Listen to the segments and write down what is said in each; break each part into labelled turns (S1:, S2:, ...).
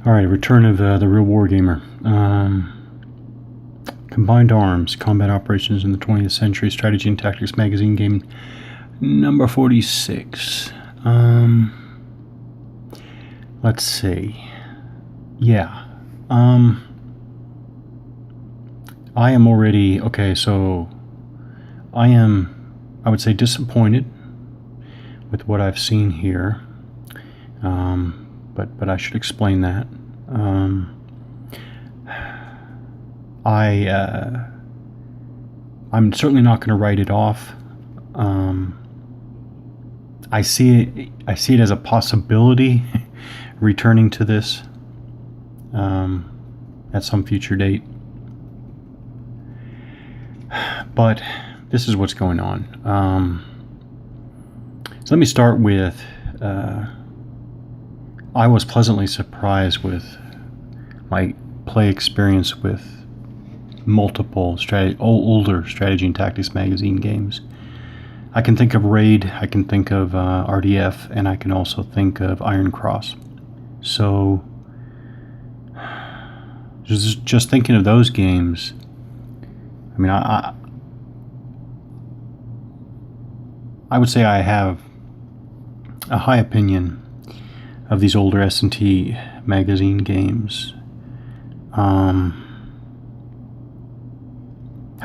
S1: Alright, return of the real Wargamer. Combined Arms, Combat Operations in the 20th Century, Strategy and Tactics Magazine game number 46. Let's see. Yeah. I am already, okay, so I would say, disappointed with what I've seen here. But I should explain that. I'm certainly not going to write it off. I see it as a possibility returning to this at some future date. But this is what's going on. So let me start with I was pleasantly surprised with my play experience with multiple older Strategy and Tactics Magazine games. I can think of Raid, I can think of RDF, and I can also think of Iron Cross. So just thinking of those games, I mean, I would say I have a high opinion of these older S&T magazine games. How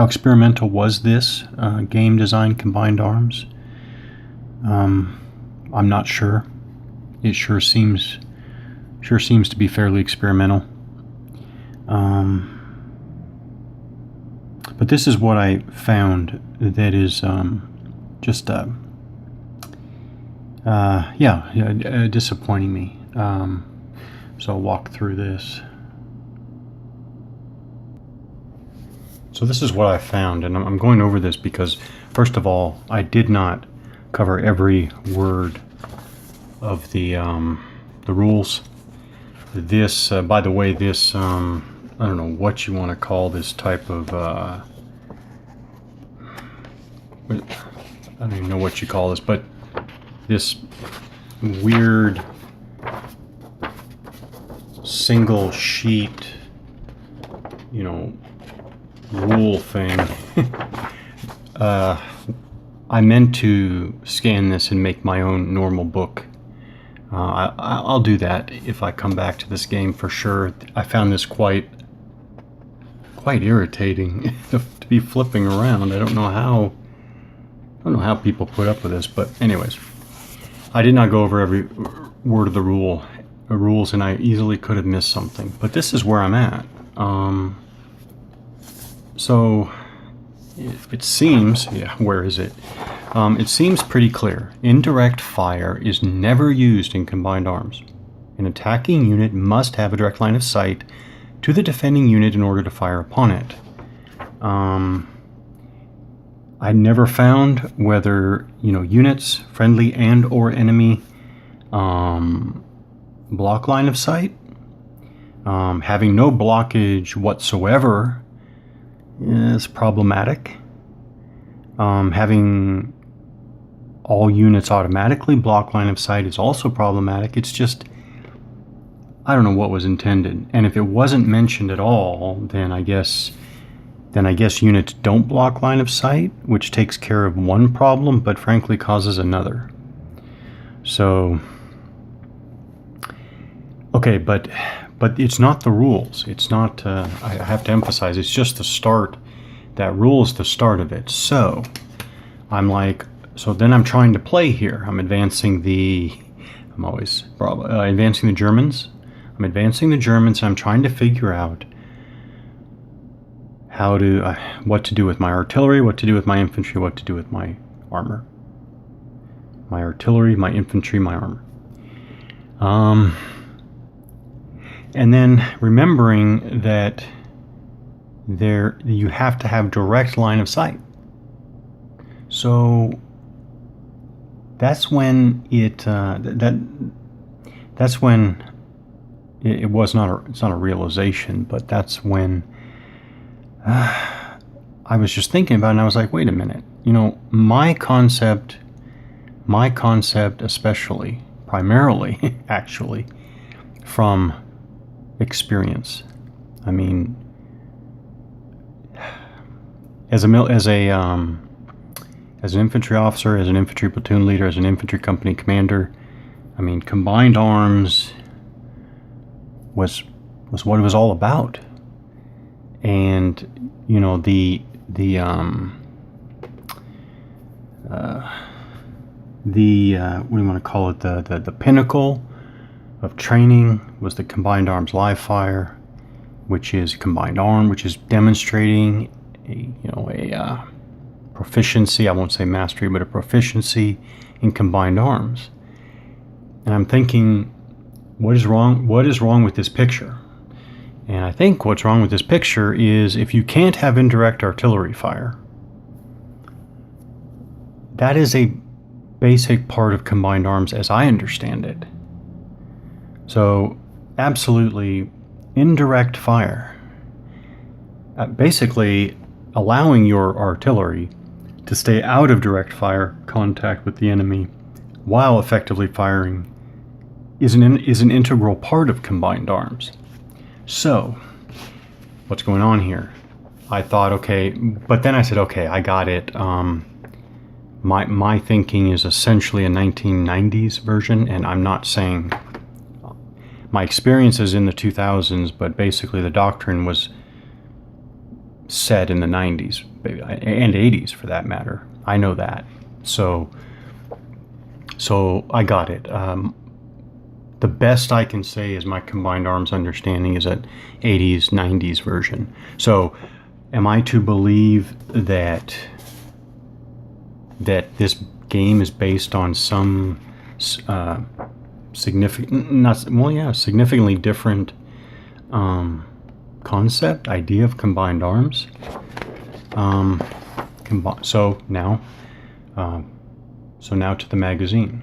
S1: experimental was this game design, Combined Arms? I'm not sure. It sure seems to be fairly experimental. But this is what I found that is just disappointing me. So I'll walk through this. So this is what I found, and I'm going over this because, first of all, I did not cover every word of the rules. This, by the way, this I don't know what you want to call this type of I don't even know what you call this, but this weird single sheet, rule thing. I meant to scan this and make my own normal book. I'll do that if I come back to this game for sure. I found this quite irritating to be flipping around. I don't know how people put up with this, but anyways, I did not go over every word of the rules, and I easily could have missed something. But this is where I'm at. So it seems, where is it? It seems pretty clear. Indirect fire is never used in Combined Arms. An attacking unit must have a direct line of sight to the defending unit in order to fire upon it. I never found whether units, friendly and or enemy, block line of sight. Having no blockage whatsoever is problematic. Having all units automatically block line of sight is also problematic. It's just, I don't know what was intended. And if it wasn't mentioned at all, then I guess units don't block line of sight, which takes care of one problem, but frankly causes another. So, okay, but it's not the rules. It's not, I have to emphasize, it's just the start. That rule is the start of it. So, I'm like, so then I'm trying to play here. I'm advancing advancing the Germans. I'm advancing the Germans, and I'm trying to figure out what to do with my artillery, what to do with my infantry, what to do with my armor. My artillery, my infantry, my armor. And then remembering that you have to have direct line of sight. So that's when it's not a realization, but that's when I was just thinking about it, and I was like, wait a minute, my concept especially, primarily, actually, from experience. I mean, as an infantry officer, as an infantry platoon leader, as an infantry company commander, I mean, combined arms was what it was all about. And you know, what do you want to call it, the pinnacle of training was the combined arms live fire, which is combined arm, which is demonstrating a proficiency, I won't say mastery, but a proficiency in combined arms. And I'm thinking, what is wrong with this picture? And I think what's wrong with this picture is, if you can't have indirect artillery fire, that is a basic part of combined arms as I understand it. So absolutely, indirect fire, basically allowing your artillery to stay out of direct fire contact with the enemy while effectively firing, is an integral part of combined arms. So what's going on here? I thought, okay, but then I said, okay, I got it. My thinking is essentially a 1990s version, and I'm not saying my experience is in the 2000s, but basically the doctrine was set in the 90s and 80s for that matter. I know that. So I got it. The best I can say is my combined arms understanding is an 80s, 90s version. So am I to believe that this game is based on some significantly different concept, idea of combined arms? So now to the magazine.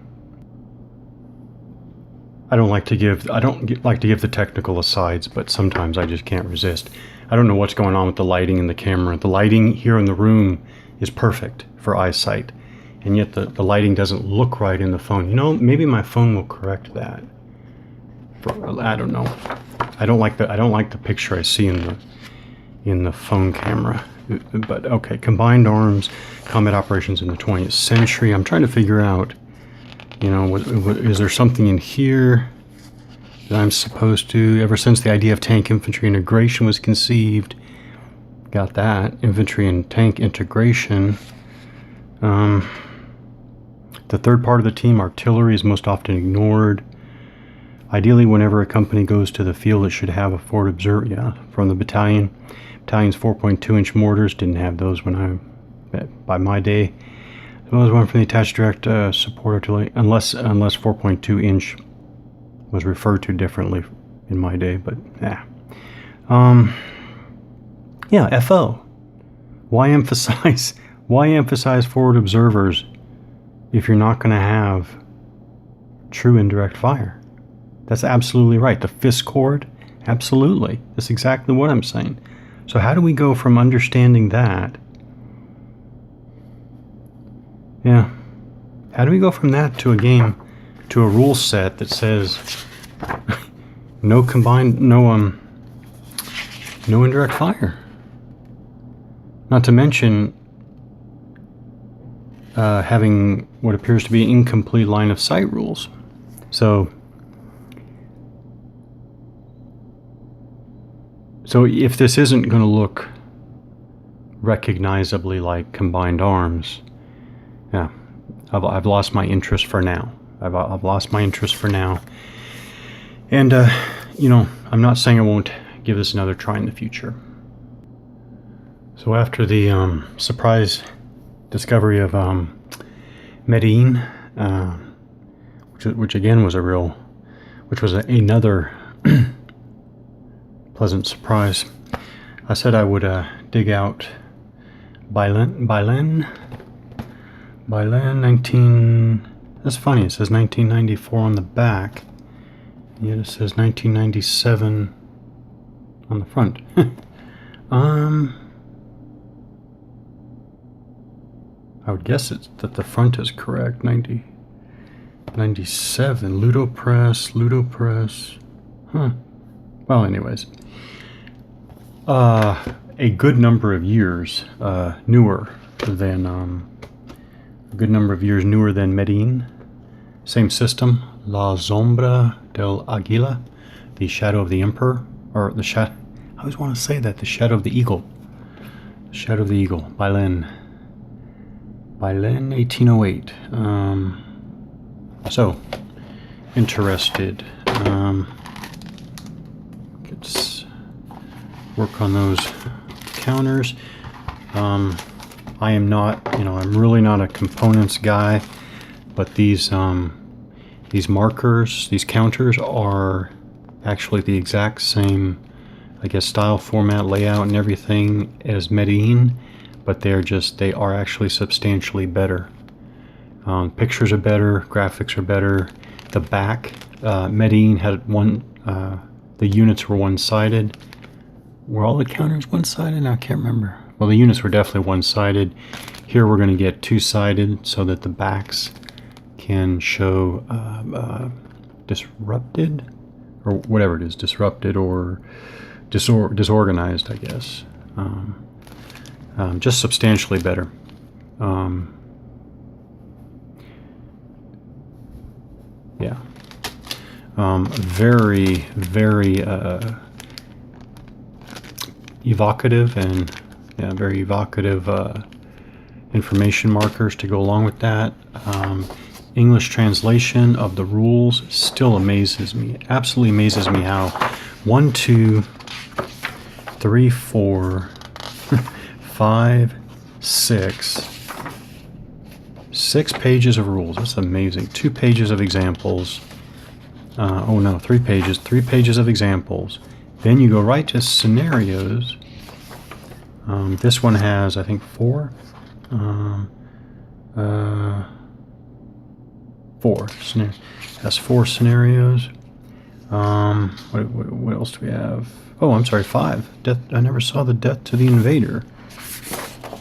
S1: I don't like to give the technical asides, but sometimes I just can't resist. I don't know what's going on with the lighting in the camera. The lighting here in the room is perfect for eyesight, and yet the lighting doesn't look right in the phone. You know, maybe my phone will correct that. I don't know. I don't like the picture I see in the phone camera. But okay, combined arms, combat operations in the 20th century. I'm trying to figure out, you know, is there something in here that I'm supposed to, ever since the idea of tank infantry integration was conceived, got that, infantry and tank integration. The third part of the team, artillery, is most often ignored. Ideally, whenever a company goes to the field, it should have a forward observer, from the battalion. Battalion's 4.2-inch mortars didn't have those by my day. As well as one from the attached direct support artillery, unless 4.2-inch was referred to differently in my day, but FO. Why emphasize forward observers if you're not going to have true indirect fire? That's absolutely right. The fist cord, absolutely. That's exactly what I'm saying. So how do we go from understanding that? Yeah. How do we go from that to a game, to a rule set that says no indirect fire? Not to mention having what appears to be incomplete line of sight rules. So if this isn't going to look recognizably like combined arms, yeah, I've lost my interest for now. I've lost my interest for now. And, I'm not saying I won't give this another try in the future. So after the surprise discovery of Medellin, which again was another pleasant surprise, I said I would dig out Bailen 19. That's funny. It says 1994 on the back, yet it says 1997 on the front. I would guess that the front is correct. 97. Ludopress. Huh. Well, anyways, a good number of years newer than Medellin. Same system, La Sombra del Águila, the Shadow of the Emperor, or the Shadow. I always want to say that, the Shadow of the Eagle. Shadow of the Eagle, Bailen, 1808. So, interested. Let's work on those counters. I am not, I'm really not a components guy, but these markers, these counters are actually the exact same, I guess, style, format, layout, and everything as Medellin, but they are actually substantially better. Pictures are better, graphics are better. The back, Medellin had the units were one-sided. Were all the counters one-sided? I can't remember. Well, the units were definitely one-sided. Here we're going to get two-sided so that the backs can show disrupted, or whatever it is, disrupted or disorganized, I guess. Just substantially better. Yeah. Very, very evocative, and very evocative information markers to go along with that. English translation of the rules still amazes me. Absolutely amazes me how 1, 2, 3, 4, 5, 6 pages of rules. That's amazing. 2 pages of examples. 3 pages. 3 pages of examples. Then you go right to scenarios. This one has, I think, 4. 4 scenarios. Has 4 scenarios. What else do we have? Oh, I'm sorry, 5. Death. I never saw the death to the invader.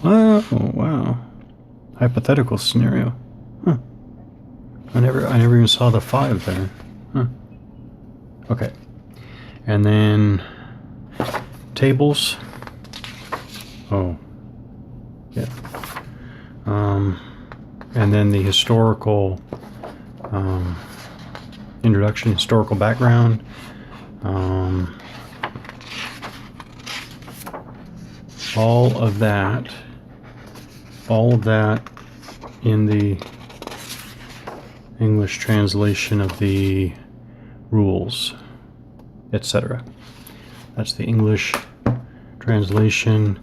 S1: Oh, wow. Hypothetical scenario. Huh. I never even saw the 5 there. Huh. Okay. And then tables. Oh. Yeah. And then the historical introduction, historical background. All of that in the English translation of the rules, etc. That's the English translation.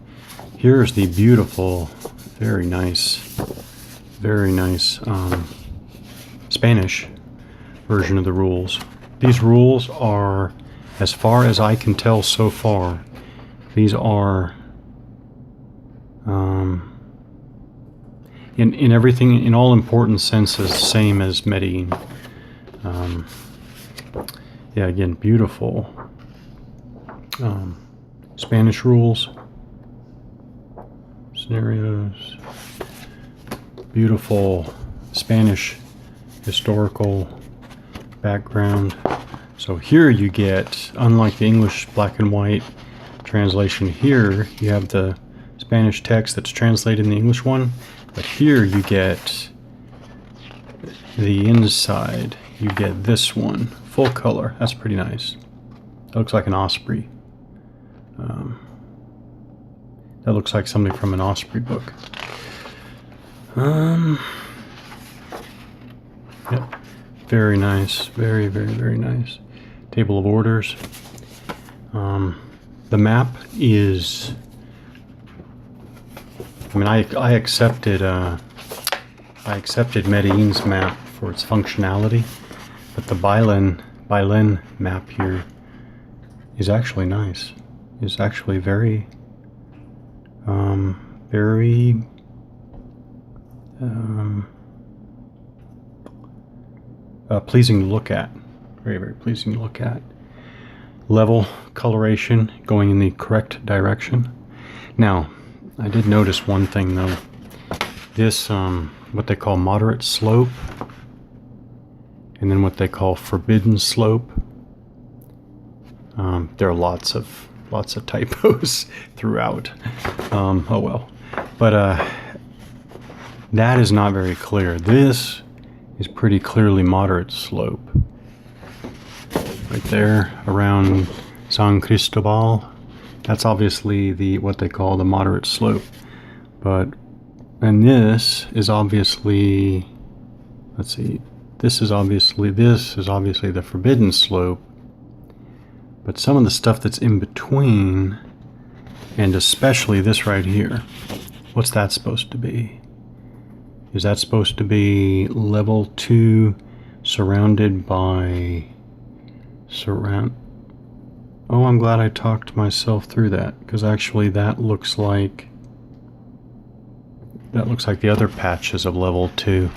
S1: Here's the beautiful, very nice Spanish version of the rules. These rules are, as far as I can tell so far, these are in everything, in all important senses, same as Medellin. Yeah, again, beautiful Spanish rules, scenarios, beautiful Spanish historical background. So here you get, unlike the English black and white translation, here you have the Spanish text that's translated in the English one, but here you get the inside. You get this one, full color. That's pretty nice. That looks like an osprey. That looks like something from an osprey book. Yep. Very nice. Very, very, very nice. Table of orders. The map is, I mean, I accepted Medellin's map for its functionality, but the Bailen map here is actually nice. It's actually very pleasing to look at. Very, very pleasing to look at. Level coloration going in the correct direction. Now, I did notice one thing though. This, what they call moderate slope, and then what they call forbidden slope. There are lots of typos throughout. Oh well. But that is not very clear. This is pretty clearly moderate slope. Right there around San Cristobal. That's obviously what they call the moderate slope. And this is obviously, let's see, this is obviously the forbidden slope. But some of the stuff that's in between, and especially this right here, what's that supposed to be? Is that supposed to be level 2 surrounded by Oh, I'm glad I talked myself through that, because actually that looks like the other patches of level 2.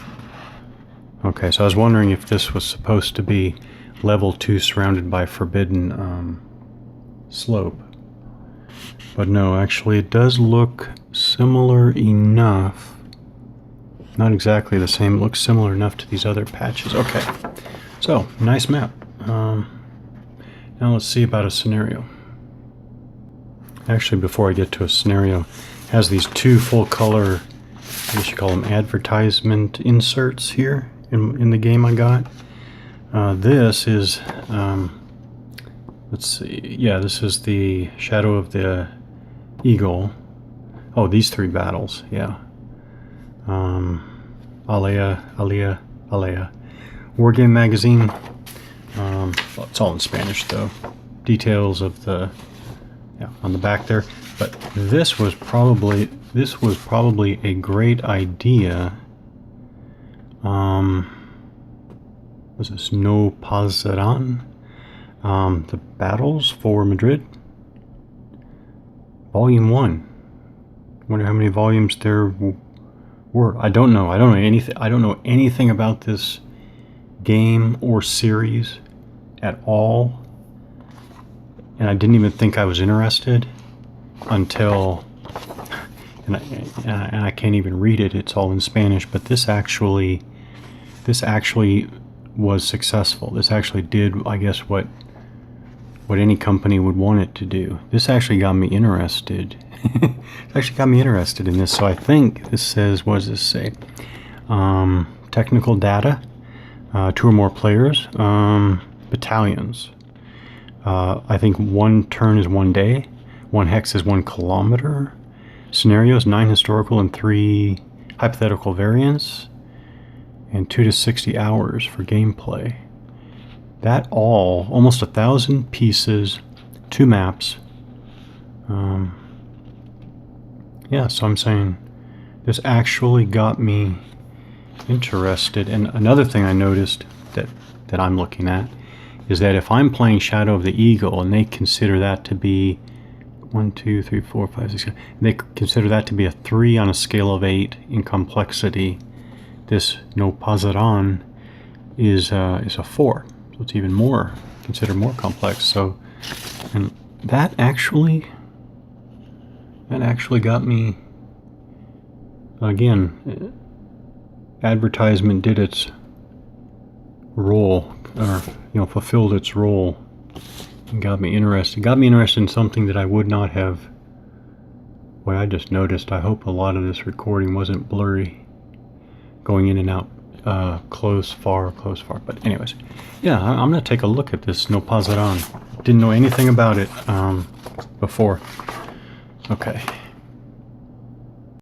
S1: Okay, so I was wondering if this was supposed to be level 2 surrounded by forbidden slope. But no, actually it does look similar enough. Not exactly the same, it looks similar enough to these other patches. Okay, so nice map. Now let's see about a scenario. Actually, before I get to a scenario, it has these 2 full color, I guess you call them advertisement inserts here in the game I got. This is, let's see, yeah, this is the Shadow of the Eagle. Oh, these 3 battles, yeah. Alea. Wargame magazine. Well, it's all in Spanish though. Details of the, yeah, on the back there. But this was probably a great idea. Was this No Pasaran? The battles for Madrid. Volume 1. Wonder how many volumes there were. I don't know. I don't know anything about this game or series at all, and I didn't even think I was interested until, and I can't even read it. It's all in Spanish. But this actually was successful. This actually did, I guess, what any company would want it to do. This actually got me interested. It actually got me interested in this. So I think this says, what does this say? Technical data, 2 or more players, battalions. I think 1 turn is 1 day, 1 hex is 1 kilometer. Scenarios, 9 historical and 3 hypothetical variants, and 2 to 60 hours for gameplay. That all, almost 1,000 pieces, 2 maps. Yeah, so I'm saying this actually got me interested. And another thing I noticed that I'm looking at is that if I'm playing Shadow of the Eagle and they consider that to be 1, 2, 3, 4, 5, 6, 7, they consider that to be a 3 on a scale of 8 in complexity, this No Pasaran is a 4. So it's even more, considered more complex. So, and that actually got me, again, advertisement did its role, or, fulfilled its role, and got me interested. Got me interested in something that I would not have. Boy, I just noticed, I hope a lot of this recording wasn't blurry, going in and out, close, far. But anyways, yeah, I'm going to take a look at this No Pasaran. Didn't know anything about it before. Okay.